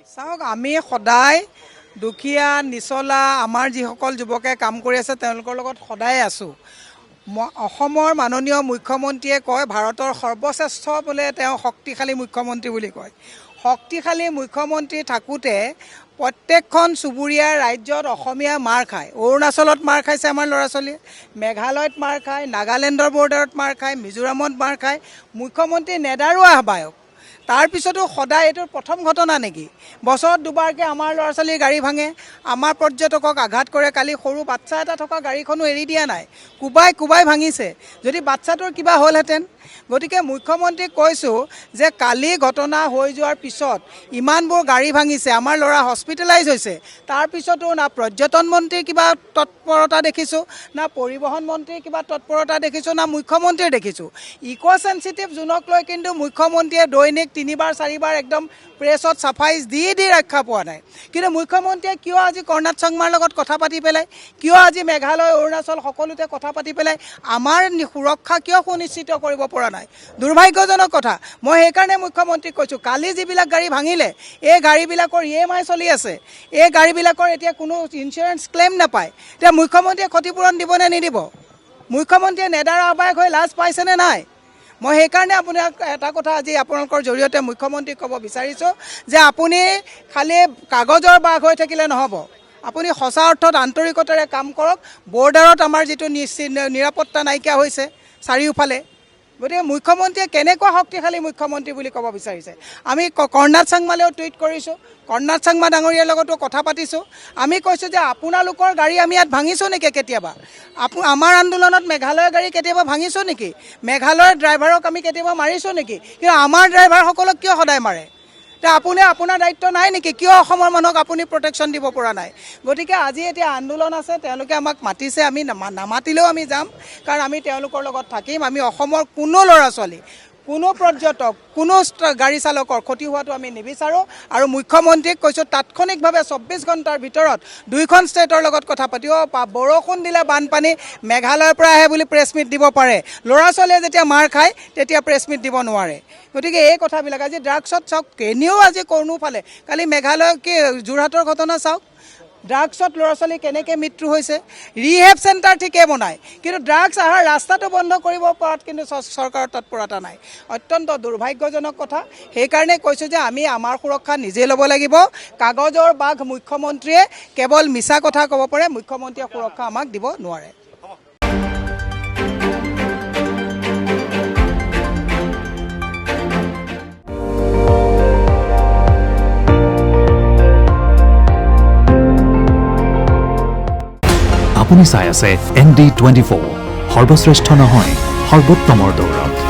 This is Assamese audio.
চাওক আমি সদায় দুখীয়া নিচলা আমাৰ যিসকল যুৱকে কাম কৰি আছে তেওঁলোকৰ লগত সদায় আছোঁ। অসমৰ মাননীয় মুখ্যমন্ত্ৰীয়ে কয় ভাৰতৰ সৰ্বশ্ৰেষ্ঠ বোলে তেওঁ শক্তিশালী মুখ্যমন্ত্ৰী বুলি কয়। শক্তিশালী মুখ্যমন্ত্ৰী থাকোঁতে প্ৰত্যেকখন চুবুৰীয়া ৰাজ্যত অসমীয়া মাৰ খায়। অৰুণাচলত মাৰ খাইছে আমাৰ ল'ৰা ছোৱালীয়ে, মেঘালয়ত মাৰ খায়, নাগালেণ্ডৰ বৰ্ডাৰত মাৰ খায়, মিজোৰামত মাৰ খায়। মুখ্যমন্ত্ৰী নেদাৰো আহ্বায়ক, তাৰপিছতো সদায় এইটো প্ৰথম ঘটনা নেকি? বছৰত দুবাৰকৈ আমাৰ ল'ৰা ছোৱালীৰ গাড়ী ভাঙে, আমাৰ পৰ্যটকক আঘাত কৰে। কালি সৰু বাচ্ছা এটা থকা গাড়ীখনো এৰি দিয়া নাই, কোবাই ভাঙিছে। যদি বাচ্ছাটোৰ কিবা হ'লহেঁতেন। গতিকে মুখ্যমন্ত্ৰীক কৈছোঁ যে কালি ঘটনা হৈ যোৱাৰ পিছত ইমানবোৰ গাড়ী ভাঙিছে, আমাৰ ল'ৰা হস্পিটেলাইজ হৈছে, তাৰপিছতো না পৰ্যটন মন্ত্ৰীৰ কিবা তৎপৰতা দেখিছোঁ, না পৰিবহণ মন্ত্ৰীৰ কিবা তৎপৰতা দেখিছোঁ, না মুখ্যমন্ত্ৰীৰ দেখিছোঁ। ইক' চেঞ্চিটিভ জোনক লৈ কিন্তু মুখ্যমন্ত্ৰীয়ে দৈনিক 3-4 একদম প্ৰেছত চাফাই দি ৰক্ষা পোৱা নাই। কিন্তু মুখ্যমন্ত্ৰীয়ে কিয় আজি কৰ্ণাড চাংমাৰ লগত কথা পাতি পেলাই, কিয় আজি মেঘালয় অৰুণাচল সকলোতে কথা পাতি পেলাই আমাৰ সুৰক্ষা কিয় সুনিশ্চিত কৰিব পৰা নাই? দুৰ্ভাগ্যজনক কথা। মই সেইকাৰণে মুখ্যমন্ত্ৰীক কৈছোঁ কালি যিবিলাক গাড়ী ভাঙিলে এই গাড়ীবিলাকৰ EMI চলি আছে, এই গাড়ীবিলাকৰ এতিয়া কোনো ইঞ্চুৰেঞ্চ ক্লেইম নাপায়। এতিয়া মুখ্যমন্ত্ৰীয়ে ক্ষতিপূৰণ দিবনে নিদিব? মুখ্যমন্ত্ৰীয়ে নেডাৰ আহ্বায়ক হৈ লাজ পাইছেনে নাই? মই সেইকাৰণে আপোনাক এটা কথা আজি আপোনালোকৰ জৰিয়তে মুখ্যমন্ত্ৰীক ক'ব বিচাৰিছোঁ যে আপুনি খালি কাগজৰ বাঘ হৈ থাকিলে নহ'ব, আপুনি সঁচা অৰ্থত আন্তৰিকতাৰে কাম কৰক। বৰ্ডাৰত আমাৰ যিটো নিৰাপত্তা নাইকিয়া হৈছে চাৰিওফালে, গতিকে মুখ্যমন্ত্ৰীয়ে কেনেকুৱা শক্তিশালী মুখ্যমন্ত্ৰী বুলি ক'ব বিচাৰিছে? আমি কৰ্ণাড চাংমালেও টুইট কৰিছোঁ, কৰ্ণাড চাংমা ডাঙৰীয়াৰ লগতো কথা পাতিছোঁ। আমি কৈছোঁ যে আপোনালোকৰ গাড়ী আমি ইয়াত ভাঙিছোঁ নেকি কেতিয়াবা? আমাৰ আন্দোলনত মেঘালয়ৰ গাড়ী কেতিয়াবা ভাঙিছোঁ নেকি? মেঘালয়ৰ ড্ৰাইভাৰক আমি কেতিয়াবা মাৰিছোঁ নেকি? কিন্তু আমাৰ ড্ৰাইভাৰসকলক কিয় সদায় মাৰে? এতিয়া আপোনাৰ দায়িত্ব নাই নেকি? কিয় অসমৰ মানুহক আপুনি প্ৰটেকশ্যন দিব পৰা নাই? গতিকে আজি এতিয়া আন্দোলন আছে, তেওঁলোকে আমাক মাতিছে, আমি নামাতিলেও আমি যাম, কাৰণ আমি তেওঁলোকৰ লগত থাকিম। আমি অসমৰ কোনো ল'ৰা ছোৱালী, কোনো পৰ্যটক, কোনো গাড়ী চালকৰ ক্ষতি হোৱাটো আমি নিবিচাৰোঁ। আৰু মুখ্যমন্ত্ৰীক কৈছোঁ তাৎক্ষণিকভাৱে 24 ঘণ্টাৰ ভিতৰত 2খন ষ্টেটৰ লগত কথা পাতিব। বৰষুণ দিলে বানপানী মেঘালয়ৰ পৰা আহে বুলি প্ৰেছ মিট দিব পাৰে, ল'ৰা ছোৱালীয়ে যেতিয়া মাৰ খায় তেতিয়া প্ৰেছ মিট দিব নোৱাৰে। গতিকে এই কথাবিলাক আজি ড্ৰাগছত চাওক, কেনিও আজি কোনোফালে কালি মেঘালয় কি যোৰহাটৰ ঘটনা চাওক, ড্ৰাগছত ল'ৰা ছোৱালী কেনেকৈ মৃত্যু হৈছে। ৰিহেব চেণ্টাৰ ঠিকে বনায়, কিন্তু ড্ৰাগছ অহাৰ ৰাস্তাটো বন্ধ কৰিব পৰাত কিন্তু চৰকাৰৰ তৎপৰতা নাই। অত্যন্ত দুৰ্ভাগ্যজনক কথা। সেইকাৰণে কৈছোঁ যে আমি আমাৰ সুৰক্ষা নিজে ল'ব লাগিব। কাগজৰ বাঘ মুখ্যমন্ত্ৰীয়ে কেৱল মিছা কথা ক'ব পাৰে, মুখ্যমন্ত্ৰীয়ে সুৰক্ষা আমাক দিব নোৱাৰে। আপুনি চাই আছে ND24, সৰ্বশ্ৰেষ্ঠ নহয় সৰ্বোত্তমৰ দৌৰত।